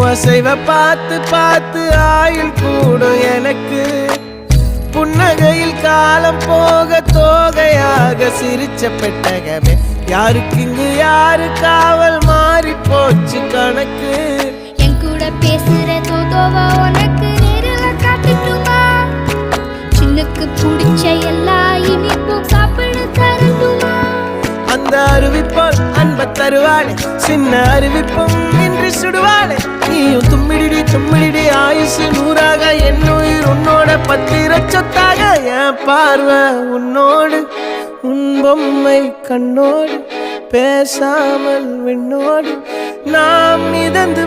அசைவ பார்த்து பார்த்து ஆயுள் கூடும் எனக்கு. புன்னகையில் காலம் போக தோகையாக சிரிச்ச பெட்டகமே. யாருக்கு இங்கு யாரு காவல் மாறி போச்சு கணக்கு. என் கூட பேசுற தோதோவா உனக்கு நேரில காட்டுட்டுமா? சின்னுக்கு பிடிச்ச எல்லா இனிப்பும் சாப்பிட தரட்டுமா? அந்த அறிவிப்பால் அன்ப தருவாளே, சின்ன அறிவிப்பும் இன்று சுடுவாளே. நீயும் தும்மிடி தும்மிடி ஆயுசு நூறாக, என் உயிர் உன்னோட பத்திர சொத்தாக. என் பார்வை உன்னோடு, உன் பொம்மை கண்ணோடு, பேசாமல் விண்ணோடு நாம் மிதந்து